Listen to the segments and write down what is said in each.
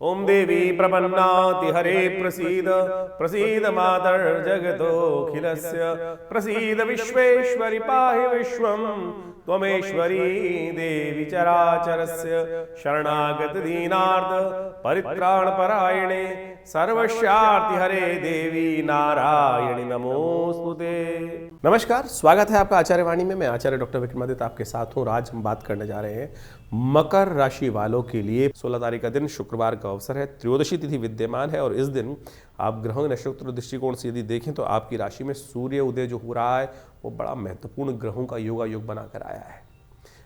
ओम देवी प्रपन्नाति हरे प्रसीद प्रसीद मातर जगतोऽखिलस्य प्रसीद विश्वेश्वरि पाहि विश्वं त्वमेश्वरी देवी चराचरस्य शरणागत दीनार्थ परित्राण परायणे सर्वस्यार्ति हरे देवी नारायणी नमोस्तुते। नमस्कार, स्वागत है आपका आचार्य वाणी में। मैं आचार्य डॉक्टर विक्रमादित्य आपके साथ हूँ। आज हम बात करने जा रहे हैं मकर राशि वालों के लिए 16 तारीख का दिन शुक्रवार का अवसर है। त्रयोदशी तिथि विद्यमान है और इस दिन आप ग्रहों नक्षत्र दृष्टिकोण से यदि देखें तो आपकी राशि में सूर्य उदय जो हो रहा है वो बड़ा महत्वपूर्ण ग्रहों का योग बनाकर आया है।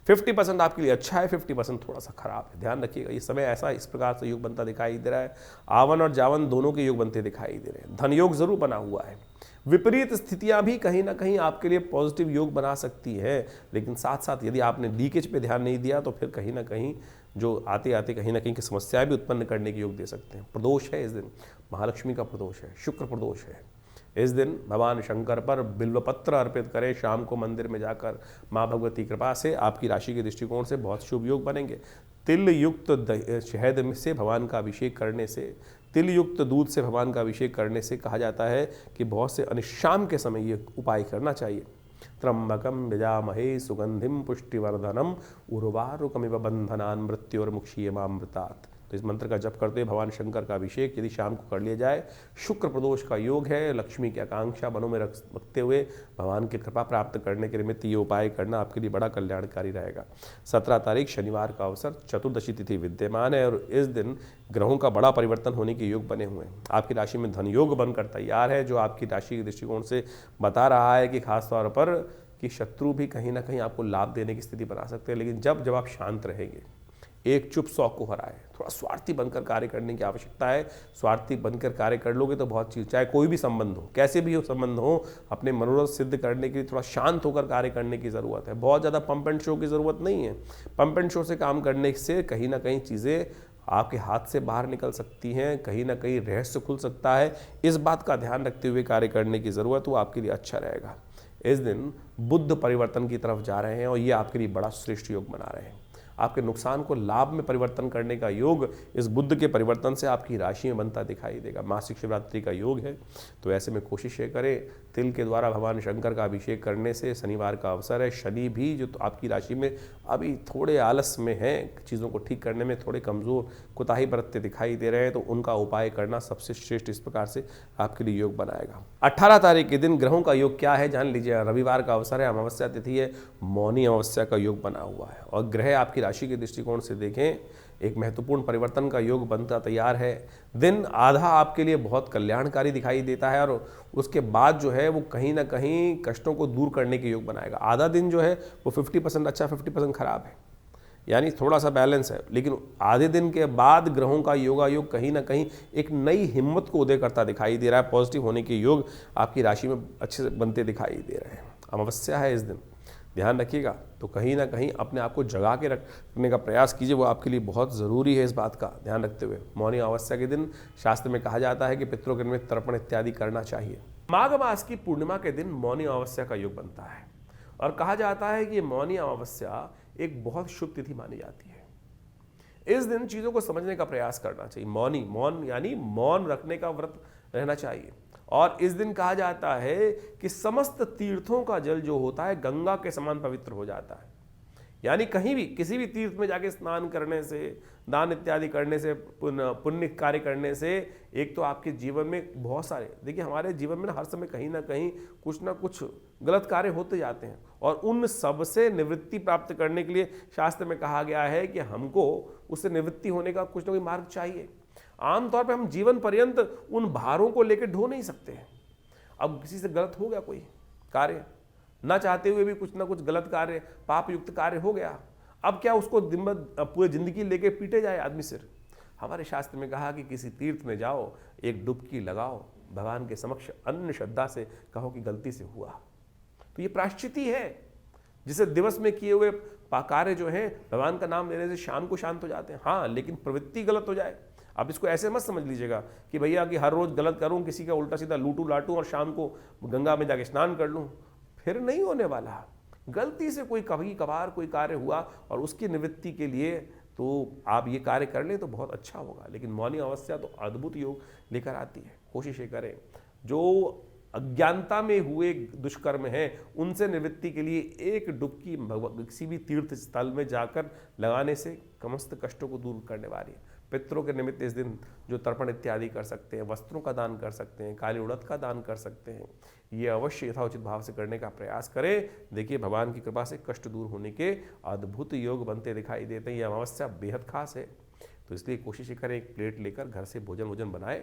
50% आपके लिए अच्छा है, 50% थोड़ा सा खराब है। ध्यान रखिएगा, ये समय ऐसा इस प्रकार से योग बनता दिखाई दे रहा है। आवन और जावन दोनों के योग बनते दिखाई दे रहे हैं। धन योग जरूर बना हुआ है। विपरीत स्थितियां भी कहीं ना कहीं आपके लिए पॉजिटिव योग बना सकती है, लेकिन साथ साथ यदि आपने लीकेज पे ध्यान नहीं दिया तो फिर कहीं ना कहीं जो आते आते कहीं ना कहीं की समस्याएं भी उत्पन्न करने के योग दे सकते हैं। प्रदोष है इस दिन, महालक्ष्मी का प्रदोष है, शुक्र प्रदोष है। इस दिन भगवान शंकर पर बिल्वपत्र अर्पित करें। शाम को मंदिर में जाकर माँ भगवती कृपा से आपकी राशि के दृष्टिकोण से बहुत शुभ योग बनेंगे। तिल युक्त शहद से भगवान का अभिषेक करने से, तिल युक्त दूध से भगवान का अभिषेक करने से कहा जाता है कि बहुत से शाम के समय ये उपाय करना चाहिए। त्र्यंबकम यजामहे सुगंधिम पुष्टिवर्धनम उर्वारुकमिव बंधनान मृत्योर्मुक्षीयमामृतात्। तो इस मंत्र का जप करते हुए भगवान शंकर का अभिषेक यदि शाम को कर लिया जाए, शुक्र प्रदोष का योग है। लक्ष्मी की आकांक्षा मनों में रखते हुए भगवान की कृपा प्राप्त करने के निमित्त ये उपाय करना आपके लिए बड़ा कल्याणकारी रहेगा। 17 तारीख शनिवार का अवसर, चतुर्दशी तिथि विद्यमान है और इस दिन ग्रहों का बड़ा परिवर्तन होने के योग बने हुए हैं। आपकी राशि में धन योग बनकर तैयार है, जो आपकी राशि के दृष्टिकोण से बता रहा है कि खासतौर पर कि शत्रु भी कहीं ना कहीं आपको लाभ देने की स्थिति बना सकते हैं। लेकिन जब आप शांत रहेंगे, एक चुप 100 को हराए। थोड़ा स्वार्थी बनकर कार्य करने की आवश्यकता है। स्वार्थी बनकर कार्य कर लोगे तो बहुत चीज, चाहे कोई भी संबंध हो, कैसे भी हो संबंध हो, अपने मनोरथ सिद्ध करने के लिए थोड़ा शांत होकर कार्य करने की जरूरत है। बहुत ज़्यादा पंप एंड शो की जरूरत नहीं है। पंप एंड शो से काम करने से कहीं ना कहीं चीज़ें आपके हाथ से बाहर निकल सकती हैं, कहीं ना कहीं रहस्य खुल सकता है। इस बात का ध्यान रखते हुए कार्य करने की ज़रूरत, वो आपके लिए अच्छा रहेगा। इस दिन बुध परिवर्तन की तरफ जा रहे हैं और ये आपके लिए बड़ा श्रेष्ठ योग बना रहे हैं। आपके नुकसान को लाभ में परिवर्तन करने का योग इस बुध के परिवर्तन से आपकी राशि में बनता दिखाई देगा। मासिक शिवरात्रि का योग है, तो ऐसे में कोशिश ये करें, तिल के द्वारा भगवान शंकर का अभिषेक करने से शनिवार का अवसर है। शनि भी जो आपकी राशि में अभी थोड़े आलस में हैं, चीज़ों को ठीक करने में थोड़े कमज़ोर कोताही बरतते दिखाई दे रहे हैं, तो उनका उपाय करना सबसे श्रेष्ठ इस प्रकार से आपके लिए योग बनाएगा। 18 तारीख के दिन ग्रहों का योग क्या है जान लीजिए। रविवार का अवसर है, अमावस्या तिथि है, मौनी अमावस्या का योग बना हुआ है और ग्रह आपकी राशि के दृष्टिकोण से देखें एक महत्वपूर्ण परिवर्तन का योग बनता तैयार है। दिन आधा आपके लिए बहुत कल्याणकारी दिखाई देता है और उसके बाद जो है वो कहीं ना कहीं कष्टों को दूर करने के योग बनाएगा। आधा दिन जो है वो 50% अच्छा, 50% खराब है, यानी थोड़ा सा बैलेंस है। लेकिन आधे दिन के बाद ग्रहों का योग कहीं ना कहीं एक नई हिम्मत को उदय करता दिखाई दे रहा है। पॉजिटिव होने के योग आपकी राशि में अच्छे से बनते दिखाई दे रहे हैं। अमावस्या है इस दिन, ध्यान रखिएगा, तो कहीं ना कहीं अपने आप को जगा के रखने का प्रयास कीजिए, वो आपके लिए बहुत ज़रूरी है। इस बात का ध्यान रखते हुए मौनी अमावस्या के दिन शास्त्र में कहा जाता है कि पितरों के निमित्त तर्पण इत्यादि करना चाहिए। माघ मास की पूर्णिमा के दिन मौनी अमावस्या का योग बनता है और कहा जाता है कि मौनी अमावस्या एक बहुत शुभ तिथि मानी जाती है। इस दिन चीज़ों को समझने का प्रयास करना चाहिए। मौन यानी मौन रखने का व्रत रहना चाहिए। और इस दिन कहा जाता है कि समस्त तीर्थों का जल जो होता है गंगा के समान पवित्र हो जाता है। यानी कहीं भी किसी भी तीर्थ में जाके स्नान करने से, दान इत्यादि करने से, पुण्य कार्य करने से एक तो आपके जीवन में बहुत सारे, देखिए हमारे जीवन में हर समय कहीं ना कुछ गलत कार्य होते जाते हैं और उन सब से निवृत्ति प्राप्त करने के लिए शास्त्र में कहा गया है कि हमको उससे निवृत्ति होने का कुछ ना कोई मार्ग चाहिए। आमतौर पर हम जीवन पर्यंत उन भारों को लेकर ढो नहीं सकते हैं। अब किसी से गलत हो गया कोई कार्य, ना चाहते हुए भी कुछ ना कुछ गलत कार्य, पाप युक्त कार्य हो गया, अब क्या उसको पूरी जिंदगी लेके पीटे जाए आदमी सिर? हमारे शास्त्र में कहा कि किसी तीर्थ में जाओ, एक डुबकी लगाओ, भगवान के समक्ष अन्य श्रद्धा से कहो कि गलती से हुआ। तो ये प्रायश्चित है, जिसे दिवस में किए हुए कार्य जो है भगवान का नाम लेने से शाम को शांत हो जाते हैं। हाँ, लेकिन प्रवृत्ति गलत हो जाए, आप इसको ऐसे मत समझ लीजिएगा कि भैया कि हर रोज गलत करूं, किसी का उल्टा सीधा लूटू लाटू और शाम को गंगा में जाके स्नान कर लूं, फिर नहीं होने वाला। गलती से कोई कभी कभार कोई कार्य हुआ और उसकी निवृत्ति के लिए तो आप ये कार्य कर लें तो बहुत अच्छा होगा। लेकिन मौनी अमावस्या तो अद्भुत योग लेकर आती है। कोशिश ये करें, जो अज्ञानता में हुए दुष्कर्म हैं उनसे निवृत्ति के लिए एक डुबकी किसी भी तीर्थ स्थल में जाकर लगाने से समस्त कष्टों को दूर करने वाली है। पितरों के निमित्त इस दिन जो तर्पण इत्यादि कर सकते हैं, वस्त्रों का दान कर सकते हैं, काली उड़द का दान कर सकते हैं, ये अवश्य यथाउचित भाव से करने का प्रयास करें। देखिए भगवान की कृपा से कष्ट दूर होने के अद्भुत योग बनते दिखाई देते हैं। ये अमावस्या बेहद खास है, तो इसलिए कोशिश करें एक प्लेट लेकर घर से भोजन बनाएं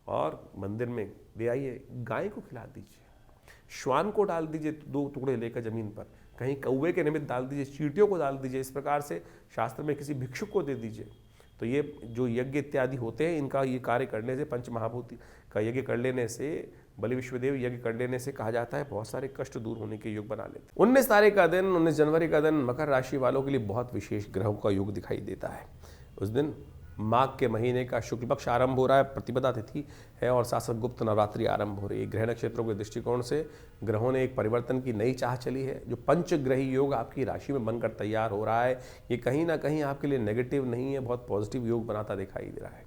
और मंदिर में ले आइए। गाय को खिला दीजिए, श्वान को डाल दीजिए 2 टुकड़े लेकर जमीन पर, कहीं कौवे के निमित्त डाल दीजिए, चींटियों को डाल दीजिए। इस प्रकार से शास्त्र में किसी भिक्षुक को दे दीजिए। तो ये जो यज्ञ इत्यादि होते हैं, इनका ये कार्य करने से, पंच महाभूति का यज्ञ कर लेने से, बलि विश्वदेव यज्ञ कर लेने से कहा जाता है बहुत सारे कष्ट दूर होने के योग बना लेते हैं। 19 तारीख का दिन, 19 जनवरी का दिन मकर राशि वालों के लिए बहुत विशेष ग्रहों का योग दिखाई देता है। उस दिन माघ के महीने का शुक्ल पक्ष आरंभ हो रहा है, प्रतिपदा तिथि है और साथ साथ गुप्त नवरात्रि आरंभ हो रही है। ग्रह नक्षत्रों के दृष्टिकोण से ग्रहों ने एक परिवर्तन की नई चाह चली है। जो पंचग्रही योग आपकी राशि में बनकर तैयार हो रहा है, ये कहीं ना कहीं आपके लिए नेगेटिव नहीं है, बहुत पॉजिटिव योग बनाता दिखाई दे रहा है।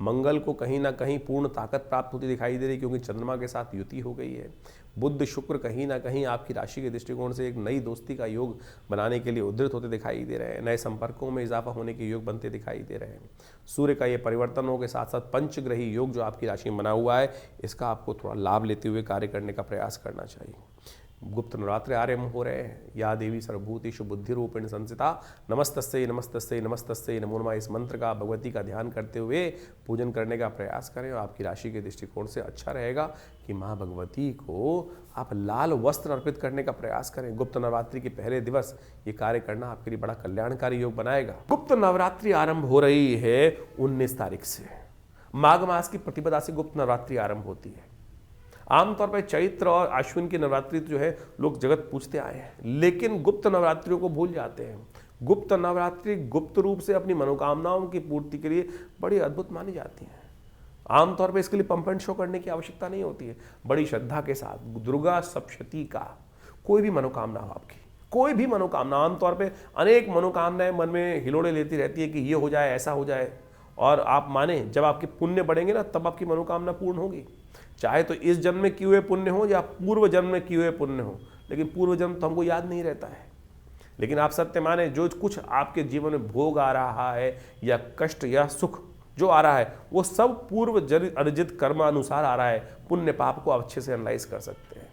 मंगल को कहीं ना कहीं पूर्ण ताकत प्राप्त होती दिखाई दे रही है, क्योंकि चंद्रमा के साथ युति हो गई है। बुध शुक्र कहीं ना कहीं आपकी राशि के दृष्टिकोण से एक नई दोस्ती का योग बनाने के लिए उद्धृत होते दिखाई दे रहे हैं। नए संपर्कों में इजाफा होने के योग बनते दिखाई दे रहे हैं। सूर्य का ये परिवर्तनों के साथ साथ पंचग्रही योग जो आपकी राशि में बना हुआ है, इसका आपको थोड़ा लाभ लेते हुए कार्य करने का प्रयास करना चाहिए। गुप्त नवरात्रि आरंभ हो रहे हैं। या देवी सर्वभूतेषु बुद्धि रूपेण संस्थिता नमस्तस्यै नमस्तस्यै नमस्तस्यै नमो नमः, इस मंत्र का, भगवती का ध्यान करते हुए पूजन करने का प्रयास करें और आपकी राशि के दृष्टिकोण से अच्छा रहेगा कि माँ भगवती को आप लाल वस्त्र अर्पित करने का प्रयास करें। गुप्त नवरात्रि के पहले दिवस ये कार्य करना आपके लिए बड़ा कल्याणकारी योग बनाएगा। गुप्त नवरात्रि आरंभ हो रही है 19 तारीख से। माघ मास की प्रतिपदा से गुप्त नवरात्रि आरंभ होती है। आमतौर पर चैत्र और अश्विन की नवरात्रि जो है लोग जगत पूजते आए हैं, लेकिन गुप्त नवरात्रियों को भूल जाते हैं। गुप्त नवरात्रि गुप्त रूप से अपनी मनोकामनाओं की पूर्ति के लिए बड़ी अद्भुत मानी जाती हैं। आमतौर पर इसके लिए पंप एंड शो करने की आवश्यकता नहीं होती है। बड़ी श्रद्धा के साथ दुर्गा सप्तशती का कोई भी मनोकामना हो, आपकी कोई भी मनोकामना, आमतौर पर अनेक मनोकामनाएं मन में हिलोड़े लेती रहती है कि ये हो जाए, ऐसा हो जाए, और आप माने जब आपके पुण्य बढ़ेंगे ना, तब आपकी मनोकामना पूर्ण होगी। चाहे तो इस जन्म में किए हुए पुण्य हो या पूर्व जन्म में किए हुए पुण्य हो, लेकिन पूर्व जन्म तो हमको याद नहीं रहता है। लेकिन आप सत्य माने, जो कुछ आपके जीवन में भोग आ रहा है या कष्ट या सुख जो आ रहा है, वो सब पूर्व अर्जित कर्मानुसार आ रहा है। पुण्य पाप को आप अच्छे से एनालाइज कर सकते हैं।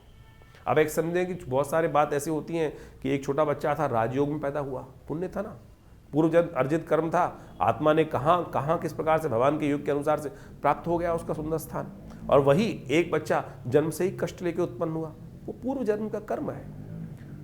अब एक समझें कि बहुत सारी बात ऐसी होती हैं कि एक छोटा बच्चा था, राजयोग में पैदा हुआ, पुण्य था ना, पूर्व जन्म अर्जित कर्म था, आत्मा ने कहाँ किस प्रकार से भगवान के योग के अनुसार से प्राप्त हो गया उसका सुंदर स्थान। और वही एक बच्चा जन्म से ही कष्ट लेके उत्पन्न हुआ, वो पूर्व जन्म का कर्म है।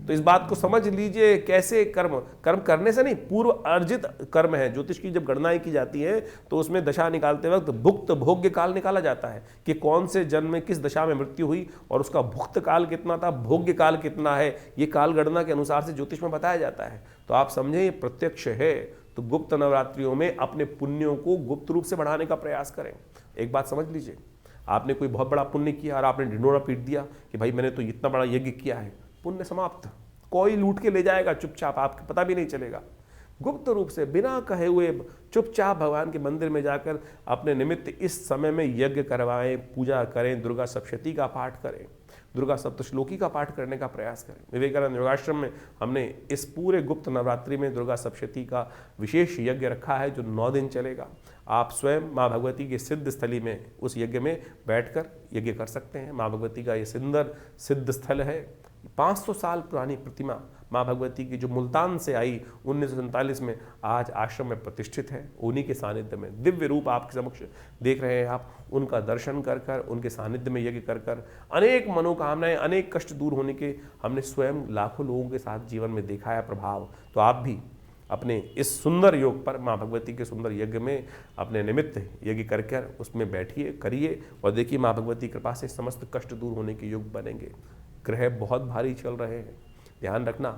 तो इस बात को समझ लीजिए, कैसे कर्म करने से नहीं, पूर्व अर्जित कर्म है। ज्योतिष की जब गणनाएं की जाती है तो उसमें दशा निकालते वक्त भुक्त भोग्य काल निकाला जाता है कि कौन से जन्म में किस दशा में मृत्यु हुई और उसका भुक्त काल कितना था, भोग्य काल कितना है, ये काल गणना के अनुसार से ज्योतिष में बताया जाता है। तो आप समझें ये प्रत्यक्ष है। तो गुप्त नवरात्रियों में अपने पुण्यों को गुप्त रूप से बढ़ाने का प्रयास करें। एक बात समझ लीजिए, आपने कोई बहुत बड़ा पुण्य किया और आपने ढिंडोरा पीट दिया कि भाई मैंने तो इतना बड़ा यज्ञ किया है, पुण्य समाप्त। कोई लूट के ले जाएगा चुपचाप, आपको पता भी नहीं चलेगा। गुप्त रूप से बिना कहे हुए चुपचाप भगवान के मंदिर में जाकर अपने निमित्त इस समय में यज्ञ करवाएं, पूजा करें, दुर्गा सप्तशती का पाठ करें, दुर्गा सप्तश्लोकी का पाठ करने का प्रयास करें। विवेकानंद योगाश्रम में हमने इस पूरे गुप्त नवरात्रि में दुर्गा सप्तशती का विशेष यज्ञ रखा है जो 9 दिन चलेगा। आप स्वयं माँ भगवती के सिद्ध स्थली में उस यज्ञ में बैठकर यज्ञ कर सकते हैं। माँ भगवती का ये सुंदर सिद्ध स्थल है। 500 साल पुरानी प्रतिमा माँ भगवती की जो मुल्तान से आई 1947 में, आज आश्रम में प्रतिष्ठित है। उन्हीं के सानिध्य में दिव्य रूप आपके समक्ष देख रहे हैं आप। उनका दर्शन कर कर, उनके सानिध्य में यज्ञ कर कर अनेक मनोकामनाएं, अनेक कष्ट दूर होने के हमने स्वयं लाखों लोगों के साथ जीवन में देखा है प्रभाव। तो आप भी अपने इस सुंदर योग पर, माँ भगवती के सुंदर यज्ञ में अपने निमित्त यज्ञ कर उसमें बैठिए, करिए और देखिए माँ भगवती की कृपा से समस्त कष्ट दूर होने के योग बनेंगे। ग्रह बहुत भारी चल रहे हैं, ध्यान रखना।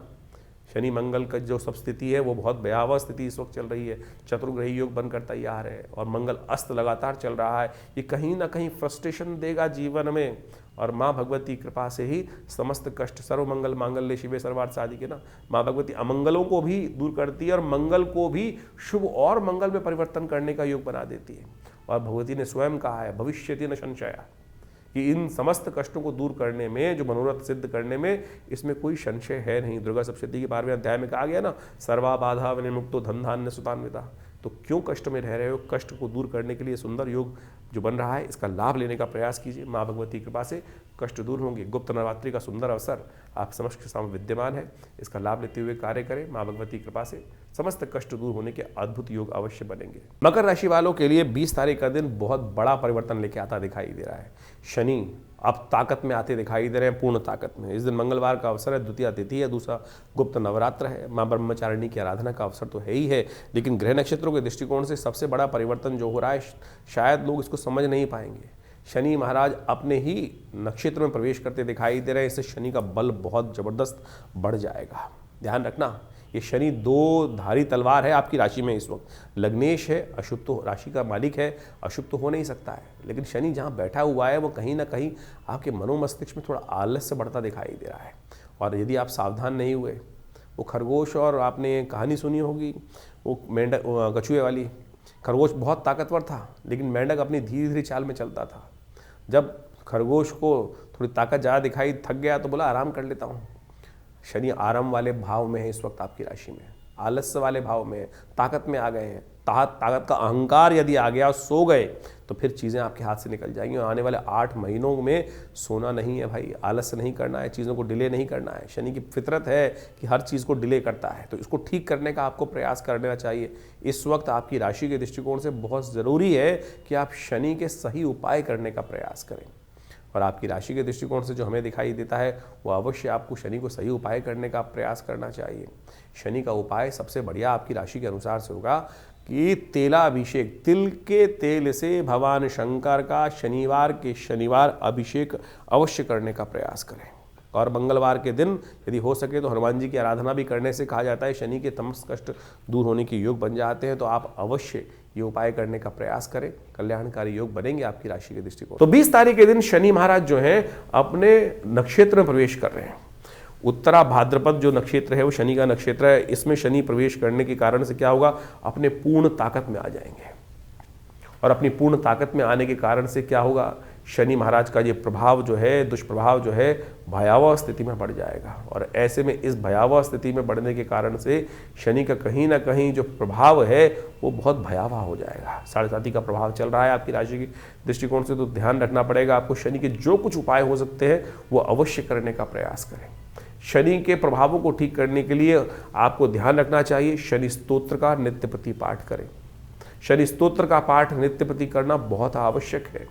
शनि मंगल का जो सब स्थिति है वो बहुत भयावह स्थिति इस वक्त चल रही है। चतुर्ग्रही योग बनकर तैयार है और मंगल अस्त लगातार चल रहा है। ये कहीं ना कहीं फ्रस्ट्रेशन देगा जीवन में, और माँ भगवती कृपा से ही समस्त कष्ट, सर्व मंगल मांगल्ये शिवे सर्वार्थ साधिके ना, माँ भगवती अमंगलों को भी दूर करती है और मंगल को भी शुभ और मंगल में परिवर्तन करने का योग बना देती है। और भगवती ने स्वयं कहा है, भविष्यति न संशया, कि इन समस्त कष्टों को दूर करने में, जो मनोरथ सिद्ध करने में, इसमें कोई संशय है नहीं। दुर्गा सप्तशती के 12वें अध्याय में कहा गया ना, सर्वा बाधा विनिर्मुक्तो धन धान्य सुतान्विता। तो क्यों कष्ट में रह रहे हो, कष्ट को दूर करने के लिए सुंदर योग जो बन रहा है, इसका लाभ लेने का प्रयास कीजिए। माँ भगवती की कृपा से कष्ट दूर होंगे। गुप्त नवरात्रि का सुंदर अवसर आप समक्ष के सामने विद्यमान है, इसका लाभ लेते हुए कार्य करें। माँ भगवती की कृपा से समस्त कष्ट दूर होने के अद्भुत योग अवश्य बनेंगे। मकर राशि वालों के लिए 20 तारीख का दिन बहुत बड़ा परिवर्तन लेके आता दिखाई दे रहा है। शनि अब ताकत में आते दिखाई दे रहे हैं, पूर्ण ताकत में। इस दिन मंगलवार का अवसर है, द्वितीया तिथि है, दूसरा गुप्त नवरात्र है, माँ ब्रह्मचारिणी की आराधना का अवसर तो है ही है, लेकिन ग्रह नक्षत्रों के दृष्टिकोण से सबसे बड़ा परिवर्तन जो हो रहा है, शायद लोग इसको समझ नहीं पाएंगे। शनि महाराज अपने ही नक्षत्र में प्रवेश करते दिखाई दे रहे हैं, इससे शनि का बल बहुत जबरदस्त बढ़ जाएगा। ध्यान रखना, ये शनि 2 धारी तलवार है आपकी राशि में इस वक्त। लग्नेश है, अशुभ तो राशि का मालिक है, अशुभ तो हो नहीं सकता है, लेकिन शनि जहाँ बैठा हुआ है वो कहीं ना कहीं आपके मनोमस्तिष्क में थोड़ा आलस्य बढ़ता दिखाई दे रहा है। और यदि आप सावधान नहीं हुए, वो खरगोश, और आपने कहानी सुनी होगी वो मेंढक, कछुए वाली। खरगोश बहुत ताकतवर था, लेकिन मेंढक अपनी धीरे धीरे चाल में चलता था। जब खरगोश को थोड़ी ताकत ज़्यादा दिखाई, थक गया, तो बोला आराम कर लेता हूँ। शनि आराम वाले भाव में है इस वक्त आपकी राशि में, आलस्य वाले भाव में है, ताकत में आ गए हैं। ताकत का अहंकार यदि आ गया, सो गए, तो फिर चीज़ें आपके हाथ से निकल जाएंगी। और आने वाले 8 महीनों में सोना नहीं है भाई, आलस्य नहीं करना है, चीज़ों को डिले नहीं करना है। शनि की फितरत है कि हर चीज़ को डिले करता है, तो इसको ठीक करने का आपको प्रयास करना चाहिए। इस वक्त आपकी राशि के दृष्टिकोण से बहुत ज़रूरी है कि आप शनि के सही उपाय करने का प्रयास करें। और आपकी राशि के दृष्टिकोण से जो हमें दिखाई देता है, वो अवश्य आपको शनि को सही उपाय करने का प्रयास करना चाहिए। शनि का उपाय सबसे बढ़िया आपकी राशि के अनुसार से होगा कि तेलाभिषेक, तिल के तेल से भगवान शंकर का शनिवार के शनिवार अभिषेक अवश्य करने का प्रयास करें। और मंगलवार के दिन यदि हो सके तो हनुमान जी की आराधना भी करने से कहा जाता है शनि के तमस कष्ट दूर होने के योग बन जाते हैं। तो आप अवश्य ये उपाय करने का प्रयास करें, कल्याणकारी योग बनेंगे आपकी राशि के दृष्टिकोण। तो 20 तारीख के दिन शनि महाराज जो हैं अपने नक्षत्र में प्रवेश कर रहे हैं। उत्तरा भाद्रपद जो नक्षत्र है वो शनि का नक्षत्र है। इसमें शनि प्रवेश करने के कारण से क्या होगा, अपने पूर्ण ताकत में आ जाएंगे। और अपनी पूर्ण ताकत में आने के कारण से क्या होगा, शनि महाराज का ये प्रभाव जो है, दुष्प्रभाव जो है, भयावह स्थिति में बढ़ जाएगा। और ऐसे में इस भयावह स्थिति में बढ़ने के कारण से शनि का कहीं ना कहीं जो प्रभाव है वो बहुत भयावह हो जाएगा। 7.5 का प्रभाव चल रहा है आपकी राशि के दृष्टिकोण से, तो ध्यान रखना पड़ेगा आपको। शनि के जो कुछ उपाय हो सकते हैं वो अवश्य करने का प्रयास करें। शनि के प्रभावों को ठीक करने के लिए आपको ध्यान रखना चाहिए, शनि स्तोत्र का नित्य प्रति पाठ करें। शनि स्तोत्र का पाठ नित्य प्रति करना बहुत आवश्यक है।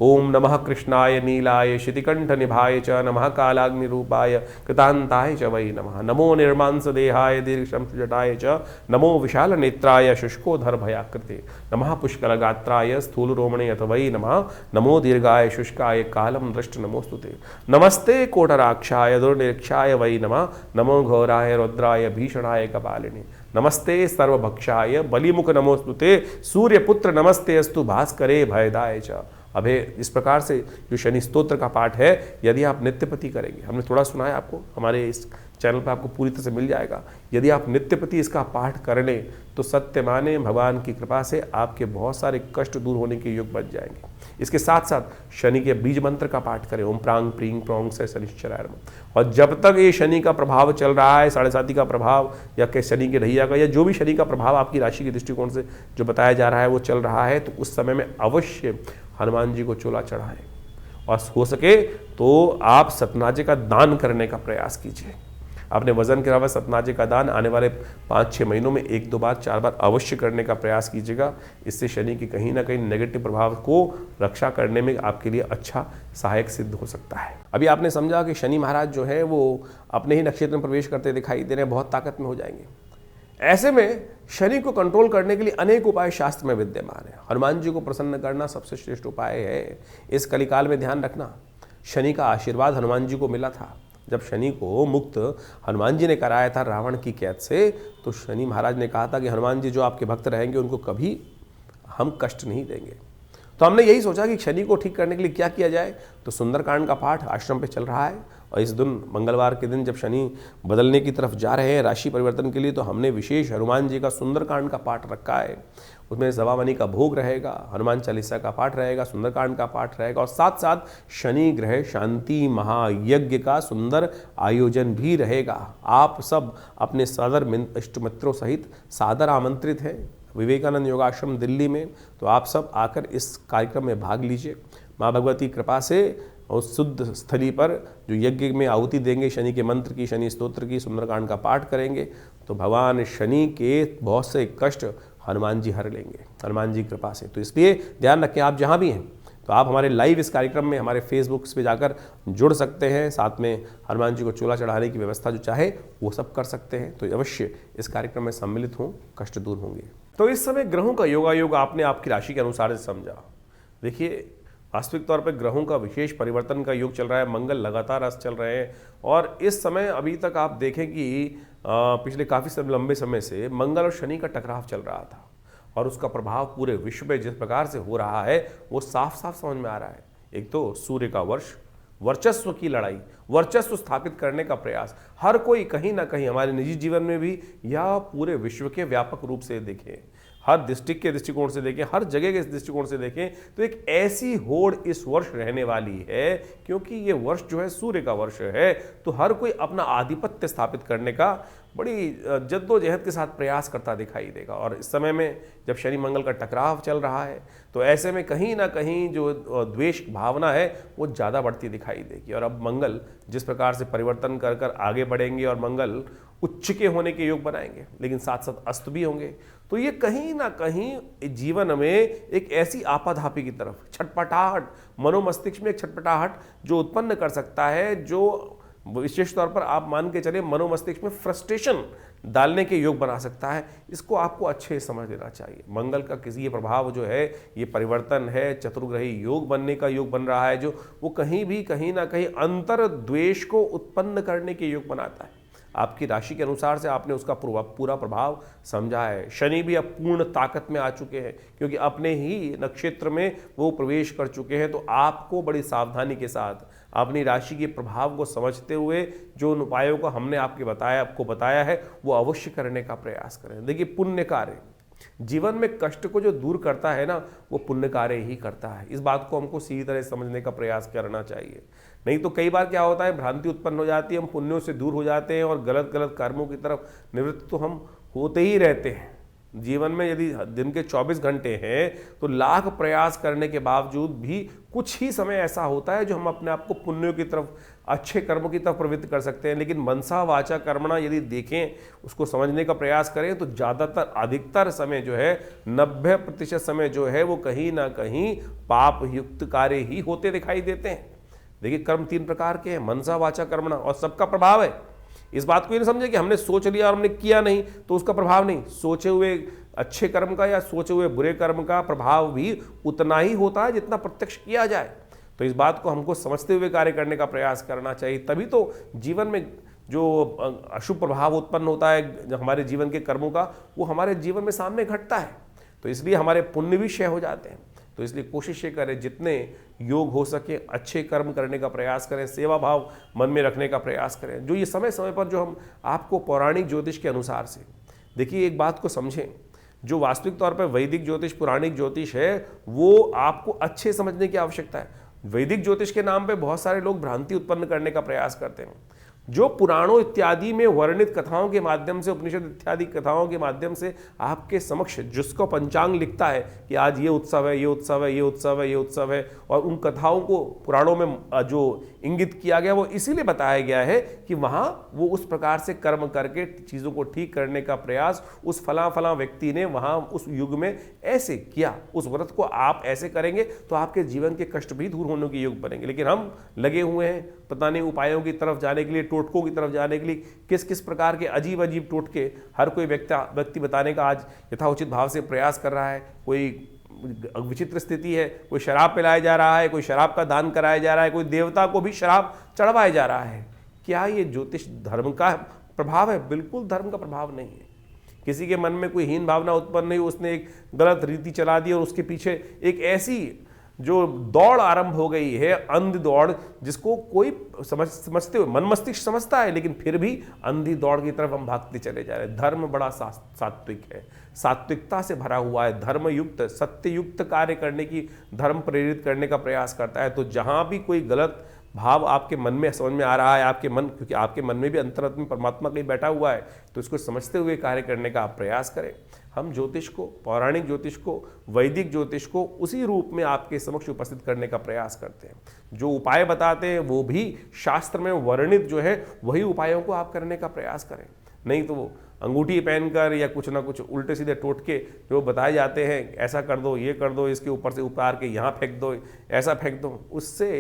ओम नमः कृष्णाय नीलाय शितिकंठ निभाय च, नमः कालाग्नि रूपाय कृतांताय च वै नमः, नमो निर्मांस देहाय दीर्घशम जटाय च, नमो विशाल नेत्राय शुष्कोधर भयाकृते, नमः पुष्कल गात्राय स्थूल रोमणे अथ वै नमः, नमो दीर्घाय शुष्काय कालम दृष्ट नमोस्तुते, नमस्ते कोटराक्षाय दुर्निरीक्षाय वै नमः, नमो घोराय रुद्राय भीषणाय कपालिने, नमस्ते सर्वभक्षाय बलिमुख नमोस्तुते, सूर्यपुत्र नमस्ते अस्तु भास्करे भयदाय च। अभे इस प्रकार से जो शनि स्तोत्र का पाठ है यदि आप नित्यपति करेंगे, हमने थोड़ा सुना है आपको, हमारे इस चैनल पर आपको पूरी तरह से मिल जाएगा। यदि आप नित्यपति इसका पाठ कर लें तो सत्य माने भगवान की कृपा से आपके बहुत सारे कष्ट दूर होने के योग बच जाएंगे। इसके साथ साथ शनि के बीज मंत्र का पाठ करें, ओम प्रांग प्रींग प्रोंग से शनिश्चराय नमः। और जब तक ये शनि का प्रभाव चल रहा है, 7.5 का प्रभाव या के शनि के ढैया का या जो भी शनि का प्रभाव आपकी राशि के दृष्टिकोण से जो बताया जा रहा है वो चल रहा है, तो उस समय में अवश्य हनुमान जी को चोला चढ़ाएं। और हो सके तो आप सतनाजे का दान करने का प्रयास कीजिए। अपने वजन के अलावा सतनाजे का दान आने वाले 5-6 महीनों में 1-2 बार 4 बार अवश्य करने का प्रयास कीजिएगा। इससे शनि की कहीं ना कहीं नेगेटिव प्रभाव को रक्षा करने में आपके लिए अच्छा सहायक सिद्ध हो सकता है। अभी आपने समझा कि शनि महाराज जो है वो अपने ही नक्षत्र में प्रवेश करते दिखाई दे रहे हैं, बहुत ताकत में हो जाएंगे। ऐसे में शनि को कंट्रोल करने के लिए अनेक उपाय शास्त्र में विद्यमान है। हनुमान जी को प्रसन्न करना सबसे श्रेष्ठ उपाय है। इस कलिकाल में ध्यान रखना, शनि का आशीर्वाद हनुमान जी को मिला था, जब शनि को मुक्त हनुमान जी ने कराया था रावण की कैद से, तो शनि महाराज ने कहा था कि हनुमान जी जो आपके भक्त रहेंगे उनको कभी हम कष्ट नहीं देंगे। तो हमने यही सोचा कि शनि को ठीक करने के लिए क्या किया जाए, तो सुंदरकांड का पाठ आश्रम पे चल रहा है और इस दिन मंगलवार के दिन जब शनि बदलने की तरफ जा रहे हैं राशि परिवर्तन के लिए, तो हमने विशेष हनुमान जी का सुंदरकांड का पाठ रखा है। उसमें सवामणि का भोग रहेगा, हनुमान चालीसा का पाठ रहेगा, सुंदरकांड का पाठ रहेगा और साथ साथ शनि ग्रह शांति महायज्ञ का सुंदर आयोजन भी रहेगा। आप सब अपने सादर इष्ट मित्रों सहित सादर आमंत्रित हैं विवेकानंद योगाश्रम दिल्ली में। तो आप सब आकर इस कार्यक्रम में भाग लीजिए। माँ भगवती कृपा से उस शुद्ध स्थली पर जो यज्ञ में आहुति देंगे, शनि के मंत्र की, शनि स्तोत्र की, सुंदरकांड का पाठ करेंगे, तो भगवान शनि के बहुत से कष्ट हनुमान जी हर लेंगे हनुमान जी कृपा से। तो इसलिए ध्यान रखें, आप जहाँ भी हैं तो आप हमारे लाइव इस कार्यक्रम में हमारे फेसबुक पे जाकर जुड़ सकते हैं। साथ में हनुमान जी को चूल्हा चढ़ाने की व्यवस्था जो चाहे वो सब कर सकते हैं। तो अवश्य इस कार्यक्रम में सम्मिलित हों, कष्ट दूर होंगे। तो इस समय ग्रहों का योगायोग आपने आपकी राशि के अनुसार से समझा। देखिए, वास्तविक तौर पर ग्रहों का विशेष परिवर्तन का योग चल रहा है, मंगल लगातार अस्त चल रहे हैं और इस समय अभी तक आप देखें कि पिछले काफ़ी लंबे समय से मंगल और शनि का टकराव चल रहा था और उसका प्रभाव पूरे विश्व में जिस प्रकार से हो रहा है वो साफ साफ समझ में आ रहा है। एक तो सूर्य का वर्चस्व की लड़ाई, वर्चस्व स्थापित करने का प्रयास, हर कोई कहीं ना कहीं हमारे निजी जीवन में भी या पूरे विश्व के व्यापक रूप से देखें, हर डिस्ट्रिक्ट के दृष्टिकोण से देखें, हर जगह के दृष्टिकोण से देखें, तो एक ऐसी होड़ इस वर्ष रहने वाली है, क्योंकि ये वर्ष जो है सूर्य का वर्ष है। तो हर कोई अपना आधिपत्य स्थापित करने का बड़ी जद्दोजहद के साथ प्रयास करता दिखाई देगा। और इस समय में जब शनि मंगल का टकराव चल रहा है तो ऐसे में कहीं ना कहीं जो द्वेष भावना है वो ज़्यादा बढ़ती दिखाई देगी। और अब मंगल जिस प्रकार से परिवर्तन कर कर आगे बढ़ेंगे और मंगल उच्च के होने के योग बनाएंगे, लेकिन साथ साथ अस्त भी होंगे, तो ये कहीं ना कहीं जीवन में एक ऐसी आपाधापी की तरफ छटपटाहट, मनोमस्तिष्क में एक छटपटाहट जो उत्पन्न कर सकता है, जो विशेष तौर पर आप मान के चले मनोमस्तिष्क में फ्रस्ट्रेशन डालने के योग बना सकता है। इसको आपको अच्छे समझ लेना चाहिए। मंगल का किसी ये प्रभाव जो है, ये परिवर्तन है, चतुर्ग्रही योग बनने का योग बन रहा है, जो वो कहीं ना कहीं अंतर द्वेष को उत्पन्न करने के योग बनाता है। आपकी राशि के अनुसार से आपने उसका पूरा प्रभाव समझा है। शनि भी अब पूर्ण ताकत में आ चुके हैं, क्योंकि अपने ही नक्षत्र में वो प्रवेश कर चुके हैं। तो आपको बड़ी सावधानी के साथ अपनी राशि के प्रभाव को समझते हुए जो उन उपायों को हमने आपको बताया है वो अवश्य करने का प्रयास करें। देखिए, पुण्य कार्य जीवन में कष्ट को जो दूर करता है ना, वो पुण्य कार्य ही करता है। इस बात को हमको सीधी तरह समझने का प्रयास करना चाहिए। नहीं तो कई बार क्या होता है, भ्रांति उत्पन्न हो जाती है, हम पुण्यों से दूर हो जाते हैं और गलत गलत कर्मों की तरफ निवृत्त तो हम होते ही रहते हैं। जीवन में यदि दिन के 24 घंटे हैं तो लाख प्रयास करने के बावजूद भी कुछ ही समय ऐसा होता है जो हम अपने आप को पुण्यों की तरफ, अच्छे कर्मों की तरफ प्रवृत्त कर सकते हैं। लेकिन मनसा वाचा कर्मणा यदि देखें, उसको समझने का प्रयास करें, तो ज़्यादातर अधिकतर समय जो है 90% समय जो है वो कहीं ना कहीं पाप युक्त कार्य ही होते दिखाई देते हैं। देखिए, कर्म 3 प्रकार के हैं, मनसा वाचा कर्मणा, और सबका प्रभाव है। इस बात को ये नहीं समझे कि हमने सोच लिया और हमने किया नहीं तो उसका प्रभाव नहीं। सोचे हुए अच्छे कर्म का या सोचे हुए बुरे कर्म का प्रभाव भी उतना ही होता है जितना प्रत्यक्ष किया जाए। तो इस बात को हमको समझते हुए कार्य करने का प्रयास करना चाहिए, तभी तो जीवन में जो अशुभ प्रभाव उत्पन्न होता है हमारे जीवन के कर्मों का, वो हमारे जीवन में सामने घटता है। तो इसलिए हमारे पुण्य भी क्षय हो जाते हैं। तो इसलिए कोशिश ये करें, जितने योग हो सके अच्छे कर्म करने का प्रयास करें, सेवा भाव मन में रखने का प्रयास करें। जो ये समय समय पर जो हम आपको पौराणिक ज्योतिष के अनुसार से, देखिए एक बात को समझें, जो वास्तविक तौर पर वैदिक ज्योतिष, पुराणिक ज्योतिष है, वो आपको अच्छे समझने की आवश्यकता है। वैदिक ज्योतिष के नाम पे बहुत सारे लोग भ्रांति उत्पन्न करने का प्रयास करते हैं। जो पुराणों इत्यादि में वर्णित कथाओं के माध्यम से, उपनिषद इत्यादि कथाओं के माध्यम से आपके समक्ष जिसको पंचांग लिखता है कि आज ये उत्सव है, ये उत्सव है, ये उत्सव है, ये उत्सव है, और उन कथाओं को पुराणों में जो इंगित किया गया वो इसीलिए बताया गया है कि वहाँ वो उस प्रकार से कर्म करके चीज़ों को ठीक करने का प्रयास उस फला फला व्यक्ति ने वहाँ उस युग में ऐसे किया, उस व्रत को आप ऐसे करेंगे तो आपके जीवन के कष्ट भी दूर होने के योग बनेंगे। लेकिन हम लगे हुए हैं पता नहीं उपायों की तरफ जाने के लिए, टोटकों की तरफ जाने के लिए, किस किस प्रकार के अजीब अजीब टोटके हर कोई व्यक्ति बताने का आज यथाउचित भाव से प्रयास कर रहा है। कोई विचित्र स्थिति है, कोई शराब पिलाया जा रहा है, कोई शराब का दान कराया जा रहा है, कोई देवता को भी शराब चढ़वाया जा रहा है। क्या ये ज्योतिष धर्म का प्रभाव है? बिल्कुल धर्म का प्रभाव नहीं है। किसी के मन में कोई हीन भावना उत्पन्न नहीं, उसने एक गलत रीति चला दी और उसके पीछे एक ऐसी जो दौड़ आरंभ हो गई है, अंधी दौड़, जिसको कोई समझते हुए मन मस्तिष्क समझता है, लेकिन फिर भी अंधी दौड़ की तरफ हम भागते चले जा रहे हैं। धर्म बड़ा सात्विक है, सात्विकता से भरा हुआ है, धर्मयुक्त सत्ययुक्त कार्य करने की, धर्म प्रेरित करने का प्रयास करता है। तो जहां भी कोई गलत भाव आपके मन में समझ में आ रहा है, आपके मन, क्योंकि आपके मन में भी अंतरात्मा परमात्मा कहीं बैठा हुआ है, तो इसको समझते हुए कार्य करने का आप प्रयास करें। हम ज्योतिष को, पौराणिक ज्योतिष को, वैदिक ज्योतिष को उसी रूप में आपके समक्ष उपस्थित करने का प्रयास करते हैं। जो उपाय बताते हैं वो भी शास्त्र में वर्णित जो है वही उपायों को आप करने का प्रयास करें। नहीं तो वो अंगूठी पहनकर या कुछ ना कुछ उल्टे सीधे टोटके जो बताए जाते हैं, ऐसा कर दो, ये कर दो, इसके ऊपर से उतार के यहाँ फेंक दो, ऐसा फेंक दो, उससे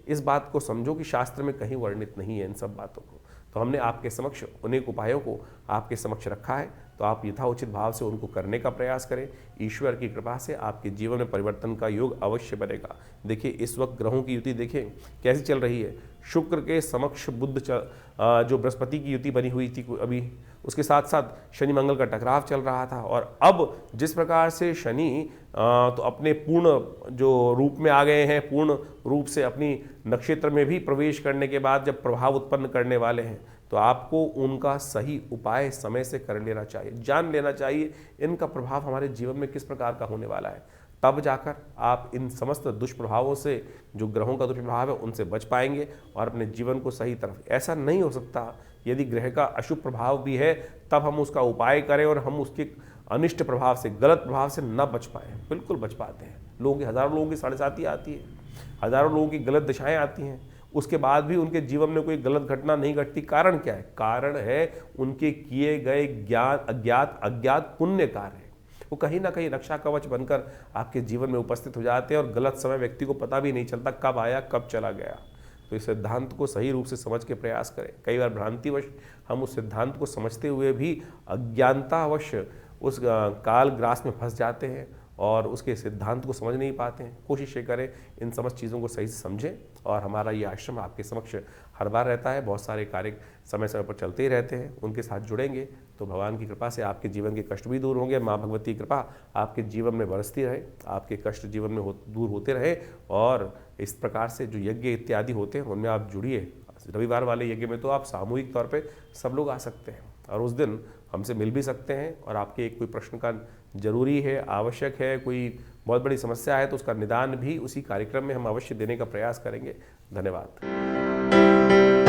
इस बात को समझो कि शास्त्र में कहीं वर्णित नहीं है इन सब बातों को। तो हमने आपके समक्ष अनेक उपायों को आपके समक्ष रखा है, तो आप यथाउचित भाव से उनको करने का प्रयास करें। ईश्वर की कृपा से आपके जीवन में परिवर्तन का योग अवश्य बनेगा। देखिए इस वक्त ग्रहों की युति देखें कैसी चल रही है। शुक्र के समक्ष बुध जो बृहस्पति की युति बनी हुई थी अभी, उसके साथ साथ शनि मंगल का टकराव चल रहा था, और अब जिस प्रकार से शनि तो अपने पूर्ण जो रूप में आ गए हैं, पूर्ण रूप से अपनी नक्षत्र में भी प्रवेश करने के बाद जब प्रभाव उत्पन्न करने वाले हैं, तो आपको उनका सही उपाय समय से कर लेना चाहिए, जान लेना चाहिए इनका प्रभाव हमारे जीवन में किस प्रकार का होने वाला है। तब जाकर आप इन समस्त दुष्प्रभावों से, जो ग्रहों का दुष्प्रभाव है, उनसे बच पाएंगे और अपने जीवन को सही तरफ। ऐसा नहीं हो सकता यदि ग्रह का अशुभ प्रभाव भी है तब हम उसका उपाय करें और हम उसके अनिष्ट प्रभाव से, गलत प्रभाव से न बच पाए। बिल्कुल बच पाते हैं। लोगों की, हजारों लोगों की साढ़े आती है, हजारों लोगों की गलत दिशाएं आती हैं, उसके बाद भी उनके जीवन में कोई गलत घटना नहीं घटती। कारण क्या है? कारण है उनके किए गए अज्ञात पुण्य कार्य। वो कहीं ना कहीं रक्षा कवच बनकर आपके जीवन में उपस्थित हो जाते हैं और गलत समय व्यक्ति को पता भी नहीं चलता कब आया कब चला गया। तो इस सिद्धांत को सही रूप से समझ के प्रयास करें। कई बार भ्रांतिवश हम उस सिद्धांत को समझते हुए भी अज्ञानतावश उस काल ग्रास में फंस जाते हैं और उसके सिद्धांत को समझ नहीं पाते हैं। कोशिश ये करें इन समस्त चीज़ों को सही से समझें। और हमारा ये आश्रम आपके समक्ष हर बार रहता है, बहुत सारे कार्य समय समय पर चलते ही रहते हैं। उनके साथ जुड़ेंगे तो भगवान की कृपा से आपके जीवन के कष्ट भी दूर होंगे। माँ भगवती की कृपा आपके जीवन में बरसती रहे, आपके कष्ट जीवन में दूर होते रहे। और इस प्रकार से जो यज्ञ इत्यादि होते हैं उनमें आप जुड़िए। रविवार वाले यज्ञ में तो आप सामूहिक तौर पे सब लोग आ सकते हैं और उस दिन हमसे मिल भी सकते हैं। और आपके कोई प्रश्न का जरूरी है, आवश्यक है, कोई बहुत बड़ी समस्या है, तो उसका निदान भी उसी कार्यक्रम में हम अवश्य देने का प्रयास करेंगे। धन्यवाद।